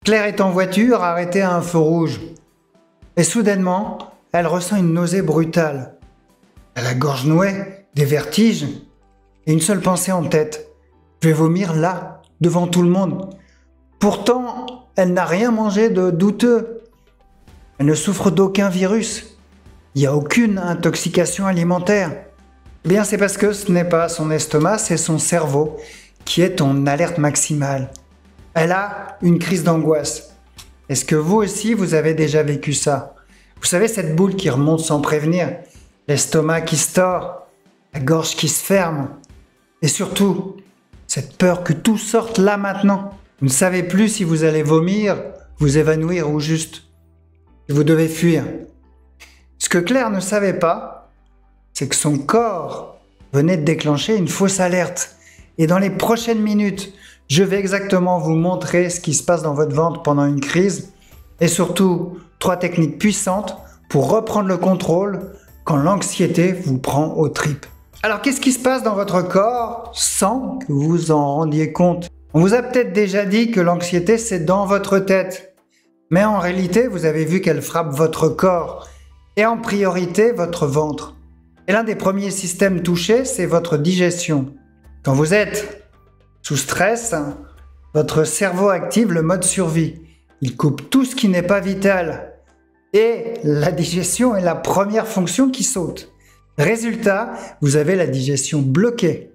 Claire est en voiture, arrêtée à un feu rouge. Et soudainement, elle ressent une nausée brutale. Elle a la gorge nouée, des vertiges, et une seule pensée en tête. Je vais vomir là, devant tout le monde. Pourtant, elle n'a rien mangé de douteux. Elle ne souffre d'aucun virus. Il n'y a aucune intoxication alimentaire. Eh bien, c'est parce que ce n'est pas son estomac, c'est son cerveau qui est en alerte maximale. Elle a une crise d'angoisse. Est-ce que vous aussi, vous avez déjà vécu ça? Vous savez, cette boule qui remonte sans prévenir, l'estomac qui se tord, la gorge qui se ferme, et surtout, cette peur que tout sorte là maintenant. Vous ne savez plus si vous allez vomir, vous évanouir ou juste vous devez fuir. Ce que Claire ne savait pas, c'est que son corps venait de déclencher une fausse alerte. Et dans les prochaines minutes, je vais exactement vous montrer ce qui se passe dans votre ventre pendant une crise et surtout 3 techniques puissantes pour reprendre le contrôle quand l'anxiété vous prend aux tripes. Alors qu'est-ce qui se passe dans votre corps sans que vous vous en rendiez compte? On vous a peut-être déjà dit que l'anxiété c'est dans votre tête, mais en réalité vous avez vu qu'elle frappe votre corps et en priorité votre ventre. Et l'un des premiers systèmes touchés c'est votre digestion. Quand vous êtes sous stress, votre cerveau active le mode survie. Il coupe tout ce qui n'est pas vital. Et la digestion est la première fonction qui saute. Résultat, vous avez la digestion bloquée.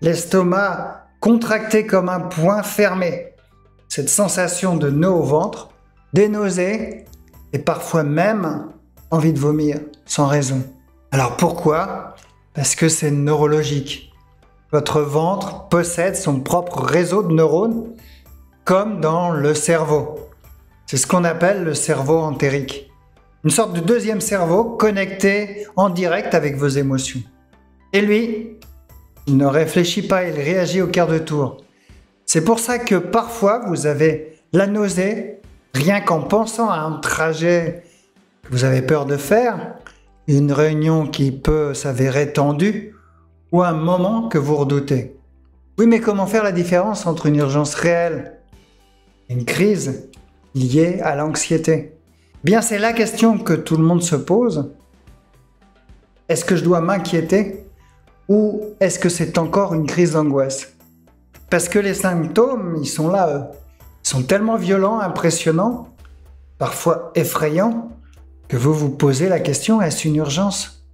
L'estomac contracté comme un poing fermé. Cette sensation de nœud au ventre, des nausées et parfois même envie de vomir sans raison. Alors pourquoi? Parce que c'est neurologique. Votre ventre possède son propre réseau de neurones, comme dans le cerveau. C'est ce qu'on appelle le cerveau entérique. Une sorte de deuxième cerveau connecté en direct avec vos émotions. Et lui, il ne réfléchit pas, il réagit au quart de tour. C'est pour ça que parfois vous avez la nausée, rien qu'en pensant à un trajet que vous avez peur de faire, une réunion qui peut s'avérer tendue, ou un moment que vous redoutez. Oui, mais comment faire la différence entre une urgence réelle et une crise liée à l'anxiété? Bien, c'est la question que tout le monde se pose. Est-ce que je dois m'inquiéter ou est-ce que c'est encore une crise d'angoisse? Parce que les symptômes, ils sont là, eux. Ils sont tellement violents, impressionnants, parfois effrayants, que vous vous posez la question, est-ce une urgence?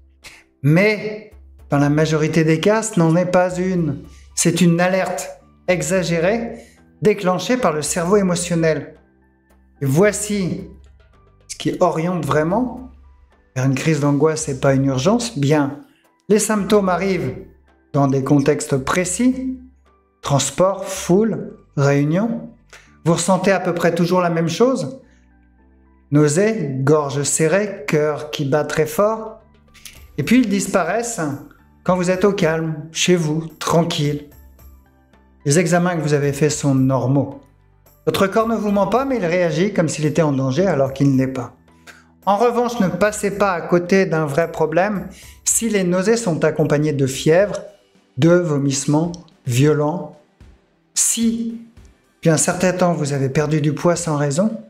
Mais dans la majorité des cas, ce n'en est pas une. C'est une alerte exagérée déclenchée par le cerveau émotionnel. Et voici ce qui oriente vraiment vers une crise d'angoisse et pas une urgence. Bien, les symptômes arrivent dans des contextes précis, transport, foule, réunion. Vous ressentez à peu près toujours la même chose. Nausées, gorge serrée, cœur qui bat très fort. Et puis ils disparaissent quand vous êtes au calme, chez vous, tranquille. Les examens que vous avez faits sont normaux. Votre corps ne vous ment pas, mais il réagit comme s'il était en danger alors qu'il ne l'est pas. En revanche, ne passez pas à côté d'un vrai problème si les nausées sont accompagnées de fièvre, de vomissements violents. Si, depuis un certain temps, vous avez perdu du poids sans raison,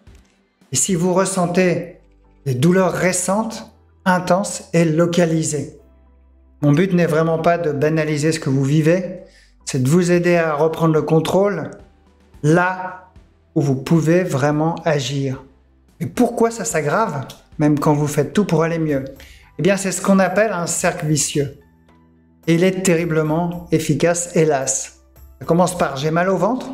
et si vous ressentez des douleurs récentes, intenses et localisées. Mon but n'est vraiment pas de banaliser ce que vous vivez, c'est de vous aider à reprendre le contrôle là où vous pouvez vraiment agir. Et pourquoi ça s'aggrave, même quand vous faites tout pour aller mieux? Eh bien, c'est ce qu'on appelle un cercle vicieux. Et il est terriblement efficace, hélas. Ça commence par j'ai mal au ventre,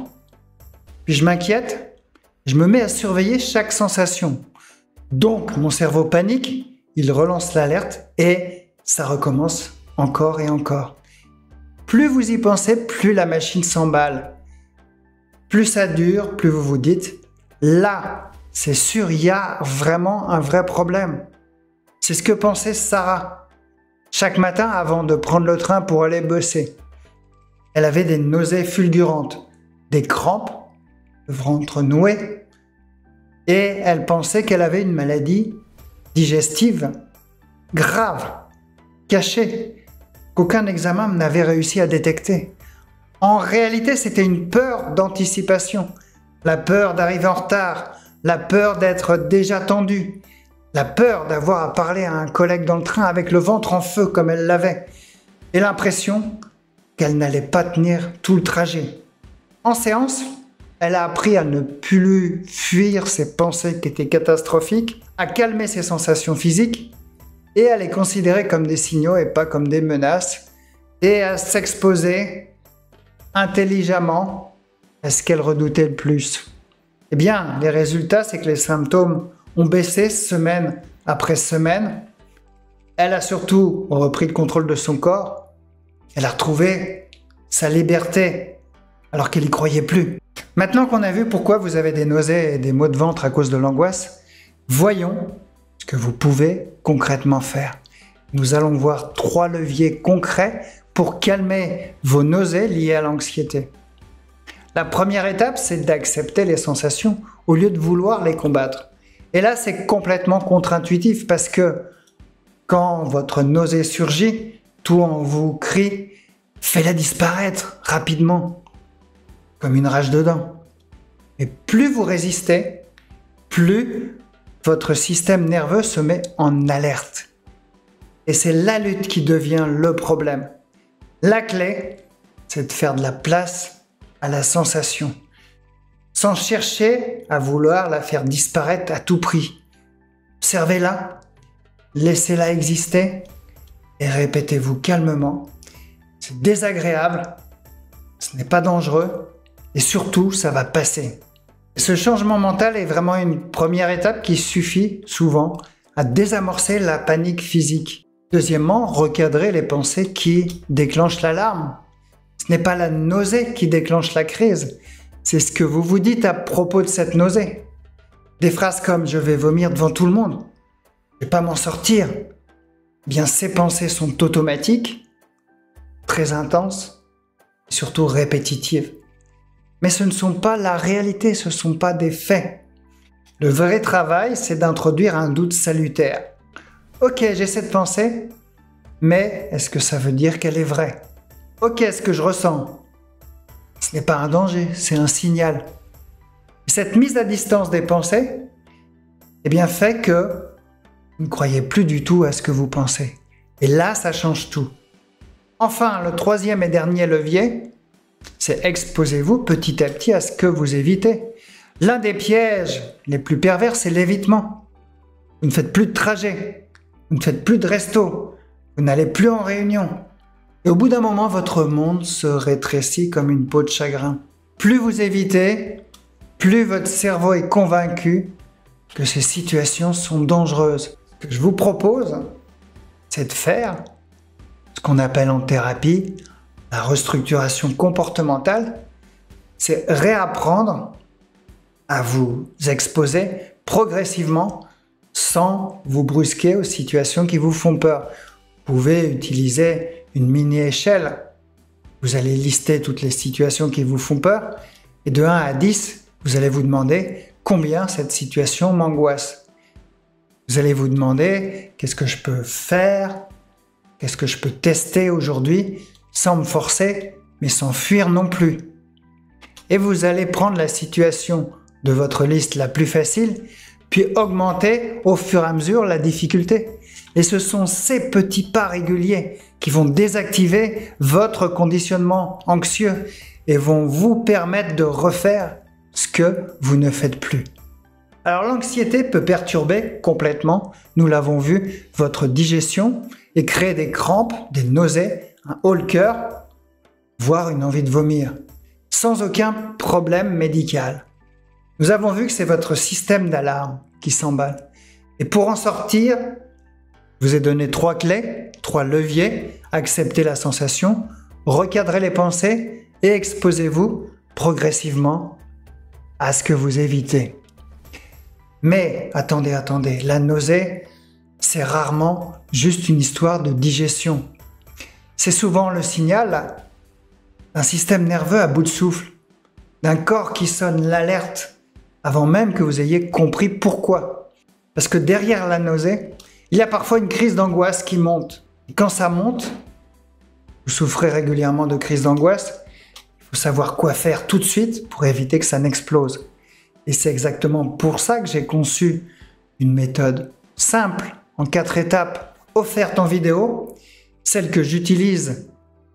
puis je m'inquiète, je me mets à surveiller chaque sensation. Donc, mon cerveau panique, il relance l'alerte et ça recommence encore et encore. Plus vous y pensez, plus la machine s'emballe. Plus ça dure, plus vous vous dites, là, c'est sûr, il y a vraiment un vrai problème. C'est ce que pensait Sarah. Chaque matin, avant de prendre le train pour aller bosser, elle avait des nausées fulgurantes, des crampes, le ventre noué, et elle pensait qu'elle avait une maladie digestive grave, cachée, qu'aucun examen n'avait réussi à détecter. En réalité, c'était une peur d'anticipation. la peur d'arriver en retard, la peur d'être déjà tendu, la peur d'avoir à parler à un collègue dans le train avec le ventre en feu comme elle l'avait, et l'impression qu'elle n'allait pas tenir tout le trajet. En séance, elle a appris à ne plus fuir ses pensées qui étaient catastrophiques, à calmer ses sensations physiques et à les considérer comme des signaux et pas comme des menaces, et à s'exposer intelligemment à ce qu'elle redoutait le plus. Eh bien, les résultats, c'est que les symptômes ont baissé semaine après semaine. Elle a surtout repris le contrôle de son corps. Elle a retrouvé sa liberté, alors qu'elle n'y croyait plus. Maintenant qu'on a vu pourquoi vous avez des nausées et des maux de ventre à cause de l'angoisse, voyons ce que vous pouvez concrètement faire. Nous allons voir 3 leviers concrets pour calmer vos nausées liées à l'anxiété. La première étape, c'est d'accepter les sensations au lieu de vouloir les combattre. Et là, c'est complètement contre-intuitif parce que quand votre nausée surgit, tout en vous crie « fais-la disparaître rapidement », comme une rage de dents. Et plus vous résistez, plus votre système nerveux se met en alerte. Et c'est la lutte qui devient le problème. La clé, c'est de faire de la place à la sensation, sans chercher à vouloir la faire disparaître à tout prix. Observez-la, laissez-la exister et répétez-vous calmement. C'est désagréable, ce n'est pas dangereux et surtout, ça va passer. Ce changement mental est vraiment une première étape qui suffit souvent à désamorcer la panique physique. Deuxièmement, recadrer les pensées qui déclenchent l'alarme. Ce n'est pas la nausée qui déclenche la crise, c'est ce que vous vous dites à propos de cette nausée. Des phrases comme « je vais vomir devant tout le monde »,« je ne vais pas m'en sortir », bien ces pensées sont automatiques, très intenses et surtout répétitives. Mais ce ne sont pas la réalité, ce ne sont pas des faits. Le vrai travail, c'est d'introduire un doute salutaire. Ok, j'ai cette pensée, mais est-ce que ça veut dire qu'elle est vraie? Ok, ce que je ressens, ce n'est pas un danger, c'est un signal. Cette mise à distance des pensées, eh bien, fait que vous ne croyez plus du tout à ce que vous pensez. Et là, ça change tout. Enfin, le troisième et dernier levier, c'est exposez-vous petit à petit à ce que vous évitez. L'un des pièges les plus pervers, c'est l'évitement. Vous ne faites plus de trajet, vous ne faites plus de resto, vous n'allez plus en réunion. Et au bout d'un moment, votre monde se rétrécit comme une peau de chagrin. Plus vous évitez, plus votre cerveau est convaincu que ces situations sont dangereuses. Ce que je vous propose, c'est de faire ce qu'on appelle en thérapie la restructuration comportementale, c'est réapprendre à vous exposer progressivement sans vous brusquer aux situations qui vous font peur. Vous pouvez utiliser une mini-échelle. Vous allez lister toutes les situations qui vous font peur et de 1 à 10, vous allez vous demander combien cette situation m'angoisse. Vous allez vous demander qu'est-ce que je peux faire, qu'est-ce que je peux tester aujourd'hui sans me forcer, mais sans fuir non plus. Et vous allez prendre la situation de votre liste la plus facile, puis augmenter au fur et à mesure la difficulté. Et ce sont ces petits pas réguliers qui vont désactiver votre conditionnement anxieux et vont vous permettre de refaire ce que vous ne faites plus. Alors l'anxiété peut perturber complètement, nous l'avons vu, votre digestion et créer des crampes, des nausées, un haut le cœur, voire une envie de vomir, sans aucun problème médical. Nous avons vu que c'est votre système d'alarme qui s'emballe. Et pour en sortir, je vous ai donné 3 clés, 3 leviers, acceptez la sensation, recadrez les pensées et exposez-vous progressivement à ce que vous évitez. Mais attendez, la nausée, c'est rarement juste une histoire de digestion. C'est souvent le signal d'un système nerveux à bout de souffle, d'un corps qui sonne l'alerte avant même que vous ayez compris pourquoi. Parce que derrière la nausée, il y a parfois une crise d'angoisse qui monte. Et quand ça monte, vous souffrez régulièrement de crises d'angoisse, il faut savoir quoi faire tout de suite pour éviter que ça n'explose. Et c'est exactement pour ça que j'ai conçu une méthode simple, en 4 étapes, offerte en vidéo, celle que j'utilise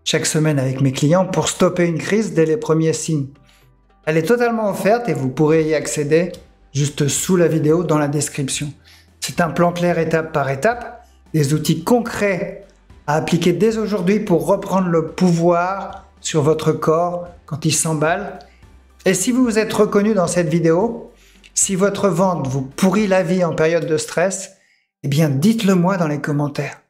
chaque semaine avec mes clients pour stopper une crise dès les premiers signes. Elle est totalement offerte et vous pourrez y accéder juste sous la vidéo dans la description. C'est un plan clair étape par étape, des outils concrets à appliquer dès aujourd'hui pour reprendre le pouvoir sur votre corps quand il s'emballe. Et si vous vous êtes reconnu dans cette vidéo, si votre ventre vous pourrit la vie en période de stress, eh bien dites-le moi dans les commentaires.